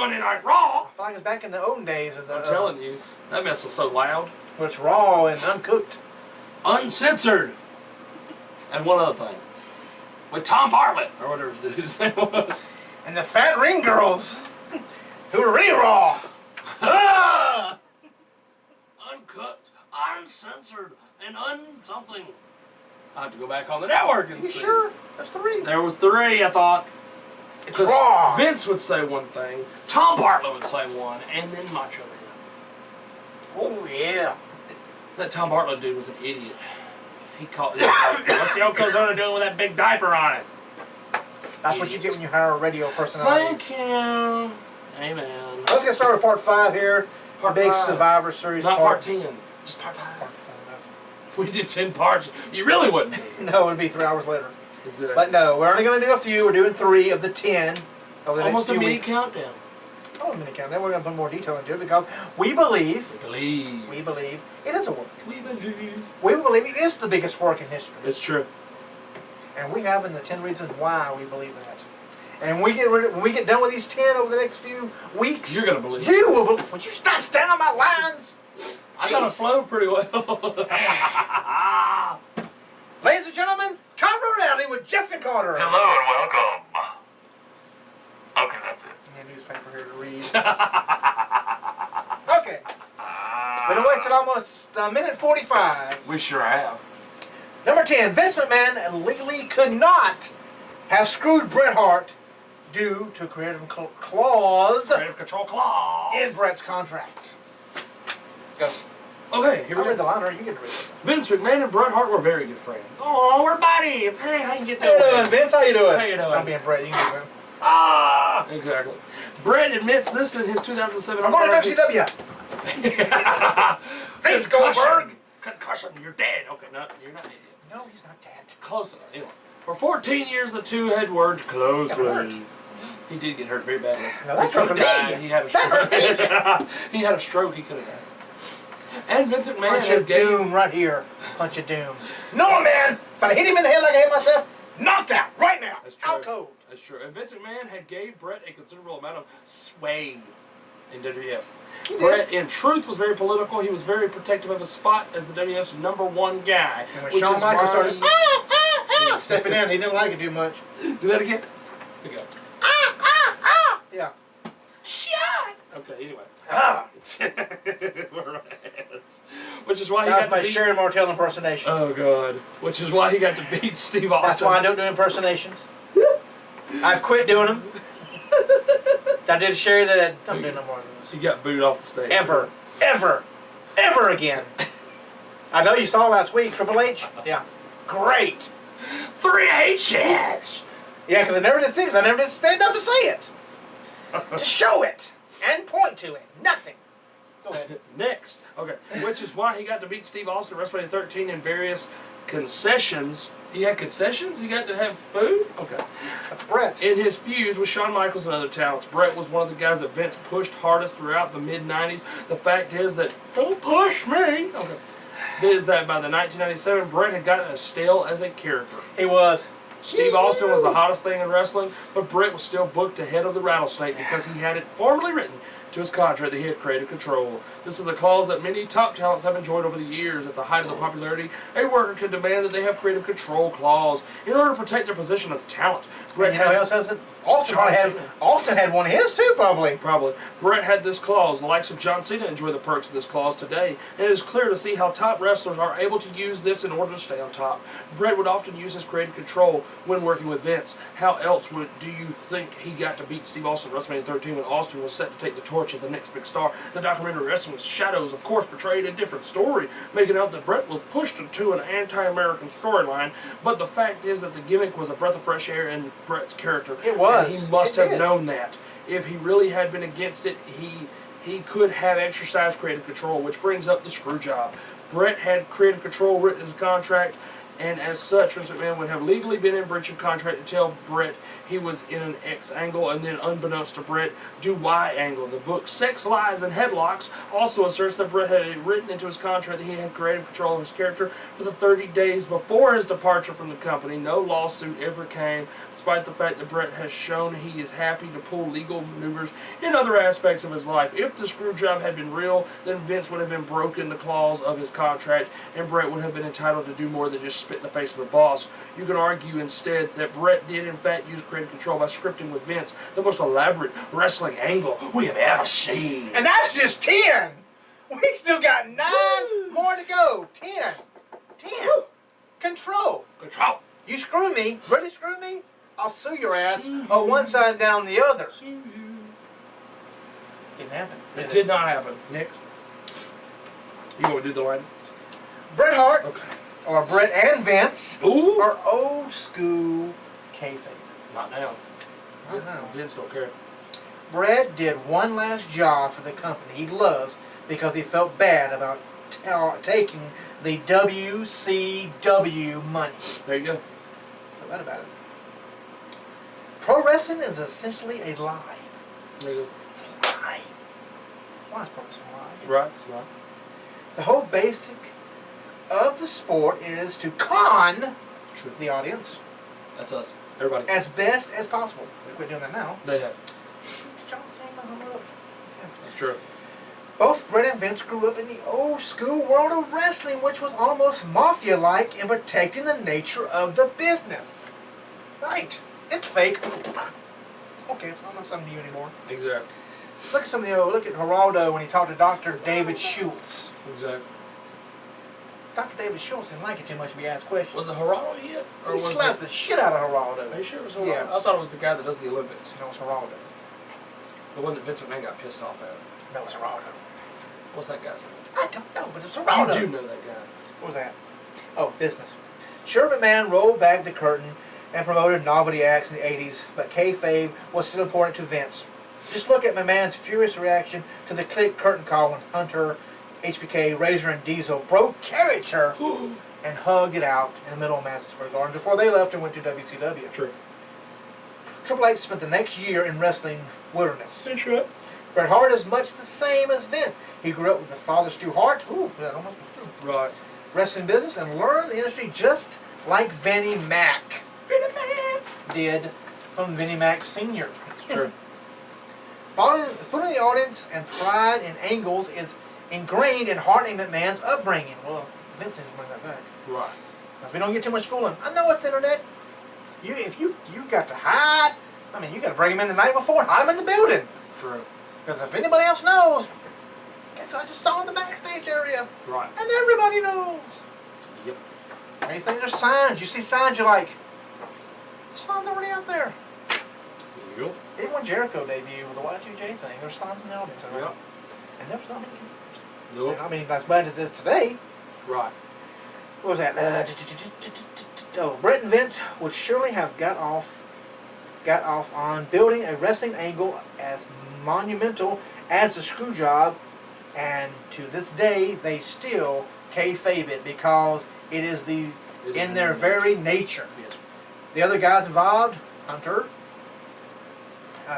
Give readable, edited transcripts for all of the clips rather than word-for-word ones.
Monday Night Raw. I feel like it's back in the olden days. Of the, I'm telling you, that mess was so loud. Well, it's raw and uncooked. Uncensored. And one other thing. With Tom Bartlett, or whatever his name was. And the fat ring girls, who were really raw. Ah! Uncut, uncensored, and something. I have to go back on the network and You see. sure? That's 3. There was 3, I thought. It's raw. Vince would say one thing, Tom Bartlett would say one, and then Macho Man. Oh, yeah. That Tom Bartlett dude was an idiot. He called it. What's the Yokozuna doing with that big diaper on it? That's what you get when you hire a radio personality. Thank you. Amen. Let's get started with part 5 here. Part Big 5. Survivor Series. Not part 10. Just part 5. If we did 10 parts, you really wouldn't. No, it would be 3 hours later. Exactly. But no, we're only going to do a few. We're doing 3 of the 10 over the Almost next a few mini weeks. countdown. Oh, a mini countdown. Then we're going to put more detail into it because we believe it is a work. We believe. We believe it is the biggest work in history. It's true. And we have in the 10 reasons why we believe that. And when we get done with these 10 over the next few weeks, You're gonna believe. You will believe. Would you stop standing on my lines? I got to flow pretty well. Ladies and gentlemen, Tom Ronaldi with Justin Carter. Hello and welcome. Okay, that's it. And a newspaper here to read. Okay. Been wasted almost a minute 45. We sure have. Number 10, Vince McMahon legally could not have screwed Bret Hart due to creative clause Creative control claw. in Bret's contract. Go. Okay, here I we read the go. line, or you get to read it. Vince McMahon and Bret Hart were very good friends. Oh, we're buddies. Hey, how you get How you that? doing, Vince? How you doing? How you doing? I'm being Bret. You can do it. Ah! Exactly. Bret admits this in his 2007. I'm going to WCW. Vince Goldberg. Concussion. You're dead. Okay, no, you're not dead. No, he's not dead. Close enough. Anyway, for 14 years, the two had worked closely. He He did get hurt very badly. No, that He could hurt have me. died. He had a That stroke. He had a stroke. He could have died. And Vince McMahon Punch had of doom right here. Punch of doom. No, man. If I hit him in the head like I hit myself, knocked out right now. That's true. Out cold. That's true. And Vince McMahon had gave Bret a considerable amount of sway in WWF. Bret, in truth, was very political. He was very protective of his spot as the WWF's #1 guy. And when which Shawn is Michaels why started stepping in, he didn't like it too much. Do that again. Here we go. Yeah. Shut. Okay. Anyway. Ah. Which is why he That was got my to beat. Sherry Martel impersonation. Oh God. Which is why he got to beat Steve Austin. That's why I don't do impersonations. I've quit doing them. I did Sherry that I'm doing no more of this. He got booed off the stage. Ever again. I know you saw last week, Triple H. Yeah. Great. 3 H's. Yeah, because I never did see it, because I never did stand up to say it. To show it and point to it. Nothing. Go ahead. Next. Okay. Which is why he got to beat Steve Austin at WrestleMania 13 in various concessions. He had concessions? He got to have food? Okay. That's Bret. In his feuds with Shawn Michaels and other talents, Bret was one of the guys that Vince pushed hardest throughout the mid-90s. The fact is that, don't push me! Okay. Is that by the 1997, Bret had gotten as stale as a character. He was. Steve Austin was the hottest thing in wrestling, but Bret was still booked ahead of the Rattlesnake because he had it formally written to his contract that he had creative control. This is a clause that many top talents have enjoyed over the years. At the height of the popularity, a worker can demand that they have creative control clause in order to protect their position as talent. And you know who else has it? Austin had one of his too, probably. Probably. Bret had this clause. The likes of John Cena enjoy the perks of this clause today, and it is clear to see how top wrestlers are able to use this in order to stay on top. Bret would often use his creative control when working with Vince. How else do you think he got to beat Steve Austin at WrestleMania 13 when Austin was set to take the torch as the next big star? The documentary Wrestling Shadows, of course, portrayed a different story, making out that Bret was pushed into an anti-American storyline, but the fact is that the gimmick was a breath of fresh air in Bret's character. It was. And he must have known that. If he really had been against it, he could have exercised creative control, which brings up the screw job. Bret had creative control written in his contract, and as such, Vince McMahon would have legally been in breach of contract to tell Bret he was in an X angle, and then unbeknownst to Bret, do Y angle. The book Sex, Lies, and Headlocks also asserts that Bret had written into his contract that he had creative control of his character for the 30 days before his departure from the company. No lawsuit ever came, despite the fact that Bret has shown he is happy to pull legal maneuvers in other aspects of his life. If the screw job had been real, then Vince would have been broken the clause of his contract, and Bret would have been entitled to do more than just spit in the face of the boss. You can argue instead that Bret did in fact use creative control by scripting with Vince the most elaborate wrestling angle we have ever seen. And that's just 10. We still got 9 more to go. 10. 10. Woo. Control. Control. You screw me, really screw me, I'll sue your ass on one side down the other. Didn't happen. It did not happen. Nick, you want to do the line? Bret Hart, Okay. or Bret and Vince, Ooh. are old school kayfabe. Not now. Not now. Vince don't care. Bret did one last job for the company he loves because he felt bad about taking the WCW money. There you go. Felt bad about it. Pro wrestling is essentially a lie. There you It's a lie. Why is pro wrestling a lie? go. Right. So. The whole basic of the sport is to con It's true. the audience That's us. Everybody. as best as possible. We quit doing that now. They have. John Cena, hung up. That's true. Both Bret and Vince grew up in the old school world of wrestling, which was almost mafia-like in protecting the nature of the business. Right. It's fake. Okay, it's not something to you anymore. Exactly. Look at look at Geraldo when he talked to Dr. David Schultz. Exactly. Dr. David Schultz didn't like it too much if he asked questions. Was it Geraldo hit? Or He was slapped it? the shit out of Geraldo. Are you sure it was Geraldo? Yes. I thought it was the guy that does the Olympics. No, it's Geraldo. The one that Vince McMahon got pissed off at. No, it's Geraldo. What's that guy's name? I don't know, but it's Geraldo. You do know that guy. What was that? Oh, business. Sure, McMahon rolled back the curtain and promoted novelty acts in the 80s, but kayfabe was still important to Vince. Just look at McMahon's furious reaction to the click curtain call when Hunter, HBK, Razor, and Diesel broke character and hugged it out in the middle of Madison Square Garden before they left and went to WCW. True. Triple H spent the next year in wrestling wilderness. That's right. Bret Hart is much the same as Vince. He grew up with the father Stu Hart. Ooh, that almost was Stu. Right. Wrestling business and learned the industry just like Vinnie Mac did from Vinnie Mac Sr. It's true. Fooling the audience and pride in angles is ingrained in Hart and McMahon's upbringing. Well, Vince needs to bring that back. Right. Now, if we don't get too much fooling, I know it's internet. If you got to hide, I mean, you got to bring him in the night before, hide him in the building. True. Because if anybody else knows, guess I just saw in the backstage area. Right. And everybody knows. Yep. Anything, there's signs. You see signs, you're like, there's signs already out there. Yep. Even when Jericho debuted with the Y2J thing, there's signs in the audience. Right? Yep. And there was not many cameras. Nope. I mean, as bad as it is today. Right. What was that? Bret and Vince would surely have got off on building a wrestling angle as monumental as the screw job, and to this day they still kayfabe it because it is in their very nature. Yes. The other guys involved: Hunter,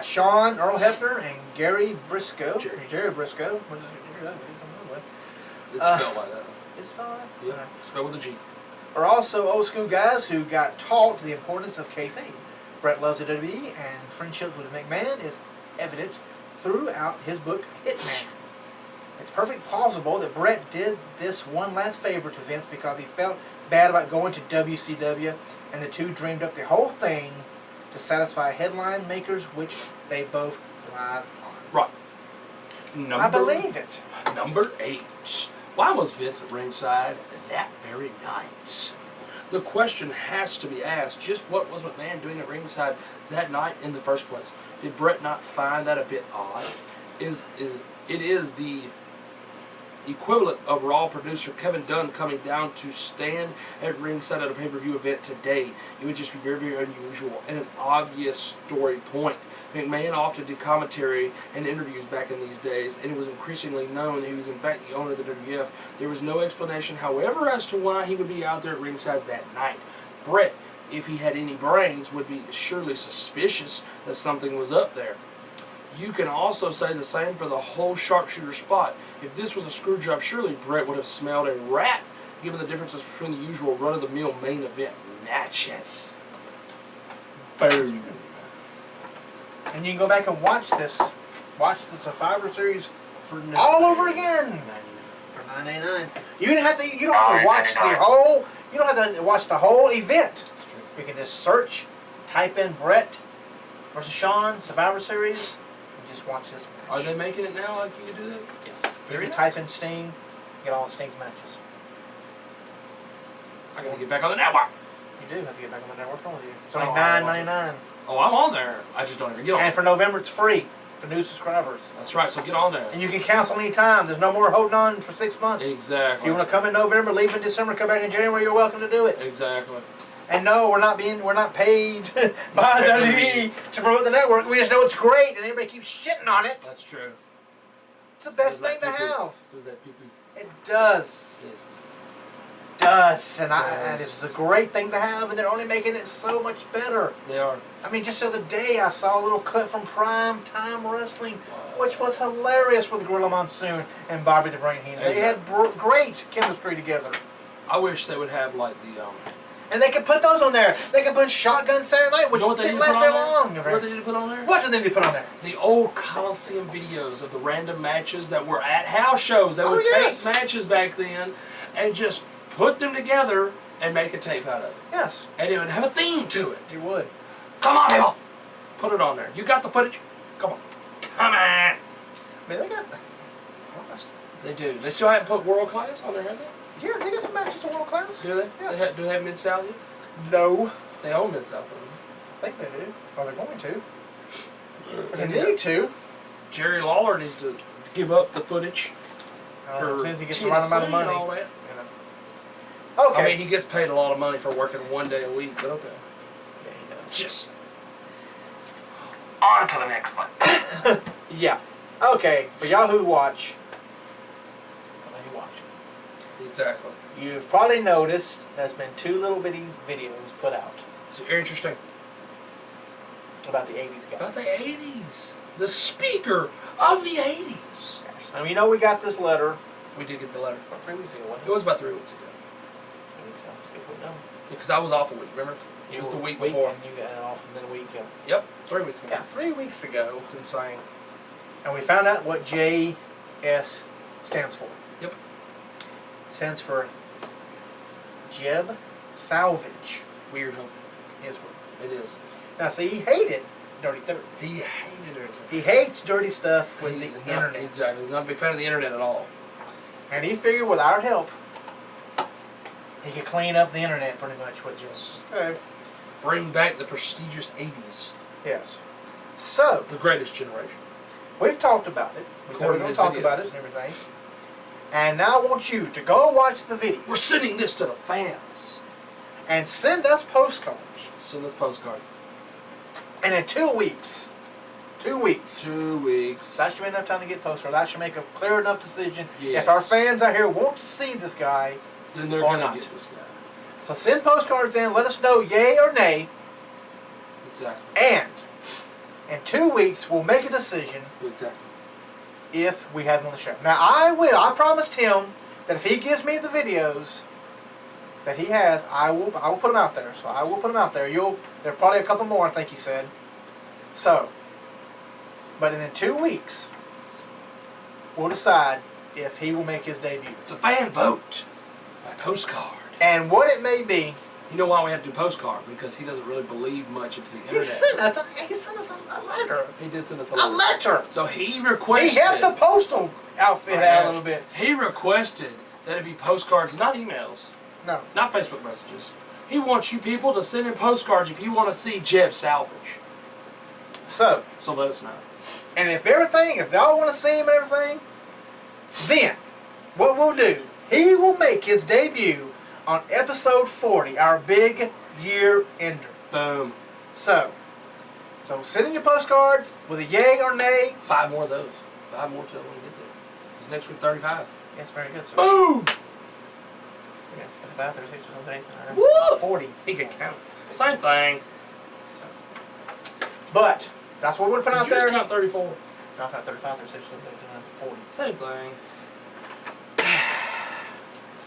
Sean, Earl Hebner, and Gary Briscoe. Jerry Briscoe. What is it? It's spelled like that. It's spelled like that? Yeah. Spelled with a G. Are also old school guys who got taught the importance of kayfabe. Bret loves the WWE, and friendship with McMahon is evident throughout his book Hitman. It's perfectly plausible that Bret did this one last favor to Vince because he felt bad about going to WCW, and the two dreamed up the whole thing to satisfy headline makers, which they both thrived on. Right. I believe it. Number 8. Why was Vince at ringside that very night? The question has to be asked, just what was McMahon doing at ringside that night in the first place? Did Bret not find that a bit odd? It is the equivalent of Raw producer Kevin Dunn coming down to stand at ringside at a pay-per-view event today. It would just be very, very unusual and an obvious story point. McMahon often did commentary and interviews back in these days, and it was increasingly known that he was in fact the owner of the WWF. There was no explanation, however, as to why he would be out there at ringside that night. Bret, if he had any brains, would be surely suspicious that something was up there. You can also say the same for the whole sharpshooter spot. If this was a screw job, surely Bret would have smelled a rat, given the differences between the usual run-of-the-mill main event matches. Boom. And you can go back and watch the Survivor Series all over again for $9.99. You don't have to watch the whole. You don't have to watch the whole event. You can just search, type in Bret versus Shawn Survivor Series, and just watch this match. Are they making it now? Like you can do that? Yes. Very You can nice. type in Sting, get all of Sting's matches. I gotta get back on the network. You do have to get back on the network. What's wrong with you? It's Oh, only I $9.99. Oh, I'm on there. I just don't ever get on. And for November, it's free for new subscribers. That's right. So get on there. And you can cancel anytime. There's no more holding on for 6 months. If Exactly. you want to come in November, leave in December, come back in January, you're welcome to do it. Exactly. And no, we're not paid by WWE to promote the network. We just know it's great, and everybody keeps shitting on it. That's true. It's the best thing to have. So is that pee-pee? It does. Yes. And it's a great thing to have, and they're only making it so much better. They are. I mean, just the other day, I saw a little clip from Prime Time Wrestling, which was hilarious with Gorilla Monsoon and Bobby the Brain Heenan. They had great chemistry together. I wish they would have like the And they could put those on there. They could put Shotgun Saturday Night, which you know what they didn't need to last put very on long. there? What they need to put on there? What do they need to put on there? The old Coliseum videos of the random matches that were at house shows. They Oh, would yes. take matches back then and just put them together and make a tape out of it. Yes, And it would have a theme to it. you would. Come on, people! Put it on there. You got the footage? Come on. Come on! I mean, they got. They do. They still haven't put World Class on there, have they? Yeah, they got some matches in world class. Do they? Yes. Do they have Mid-South yet? No. They own Mid-South, don't I think they do. Or they're going to. they? They need to. Jerry Lawler needs to give up the footage As for soon as he gets the right amount of TNC money. and all that. You know. Okay. I mean, he gets paid a lot of money for working 1 day a week, but okay. Yeah, he does. Just On to the next one. Yeah. Okay. For y'all who watch, exactly. you've probably noticed there's been 2 little bitty videos put out So interesting. about the 80s guy. About the 80s. The speaker of the 80s. Now, you know we got this letter We did get the letter. about 3 weeks ago, wasn't It was about 3 weeks ago. Because I was off a week, remember? It was the week before. And you got it off, and then a week. Yep, 3 weeks ago. Yeah, 3 weeks ago. It's insane. And we found out what JS stands for. Yep. It stands for Jeb Salvage. Weird, huh? Is what. It is. Now, see, he hated Dirty 30. He hated it. He hates dirty stuff with the Not- internet. Exactly. Not a big fan of the internet at all. And he figured with our help, he could clean up the internet pretty much. Which Yes. okay. Bring back the prestigious 80s. Yes. So, The greatest generation. we've talked about it. We said we're According going to to talk his about videos. it and everything. And now I want you to go watch the video We're sending this to the fans. and send us postcards. Send us postcards. And in 2 weeks, 2 weeks, 2 weeks. that should be enough time to get postcards. That should make a clear enough decision. Yes. If our fans out here want to see this guy, Then they're or going not. to get this guy. so send postcards in. Let us know yay or nay. Exactly. And in 2 weeks, we'll make a decision Exactly. if we have him on the show. Now, I promised him that if he gives me the videos that he has, I will put them out there. So I will put them out there. There are probably a couple more, I think he said. So, but in 2 weeks, we'll decide if he will make his debut. It's a fan vote by postcard. And what it may be, You know why we have to do postcard? Because he doesn't really believe much into the he internet. sent us a letter. He did send us a A letter! So he He requested. helped the postal outfit out a little bit. He requested that it be postcards, not emails, No. not Facebook messages. He wants you people to send in postcards if you want to see Jeb Salvage. So, So let us know. and if y'all want to see him and everything, then what we'll do, he will make his debut on episode 40, our big year ender. Boom. So send in your postcards with a yay or nay. 5 more of those. 5 more till we get there. It's next week 35. Yes, very good, sir. Boom! Yeah, 35, 36, 37, 38, Woo! 40. He can count. Same thing. But that's what we're putting out Did you there. just count 34? No, not 35, 36, 37, 40. Same thing.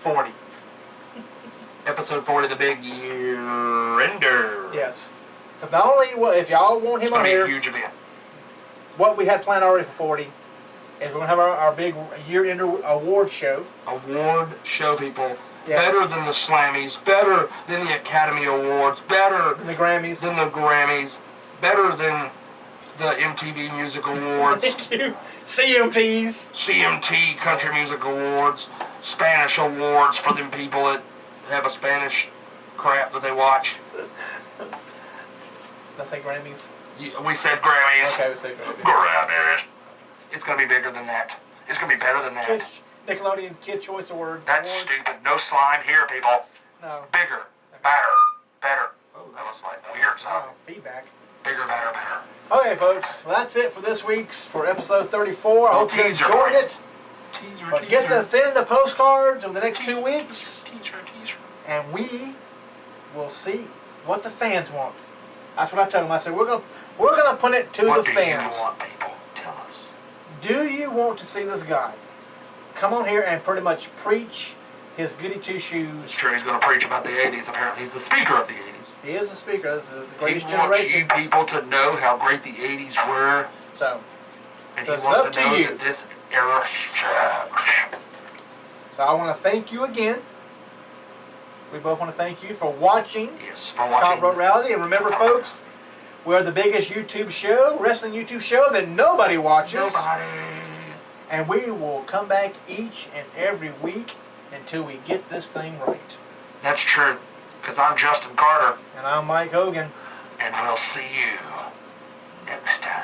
40. Episode 40, the big year ender. Yes. Because not only, if y'all want It's him going on to be here, a huge event. what we had planned already for 40 is we're going to have our big year-end award show. Award show, people. Yes. Better than the Slammies, better than the Academy Awards, better And the Grammys. than the Grammys, better than the MTV Music Awards, Thank you. CMTs. CMT Country Music Awards, Spanish Awards for them people that have a Spanish crap that they watch. Did I say Grammys? We said Grammys. Okay, we said Grammys. Grammys. It's going to be bigger than that. It's going to be better than that. Nickelodeon Kid Choice Award. That's Awards. stupid. No slime here, people. No. Bigger, better, better. Oh, that was like weird Oh, sounding. feedback. Bigger, better, better. Okay, folks. Well, that's it for this week's for episode 34. I hope you teaser. enjoyed it. Teaser, But get the send the postcards over the next 2 weeks, Teaser. and we will see what the fans want. That's what I told them. I said we're gonna put it to What the do fans. you want, people? Tell us. Do you want to see this guy come on here and pretty much preach his goody two shoes? It's true, he's going to preach about the 80s, apparently. He's the speaker of the 80s. He is the speaker. This is the greatest He wants generation. you people to know how great the 80s were, So and So he it's wants up to to know you. that this era sucks. I want to thank you again. We both want to thank you for watching Yes, for Top watching. Rope Reality. And remember, folks, we're the biggest YouTube show, wrestling YouTube show that nobody watches. Nobody. And we will come back each and every week until we get this thing right. That's true, because I'm Justin Carter, And I'm Mike Hogan. and we'll see you next time.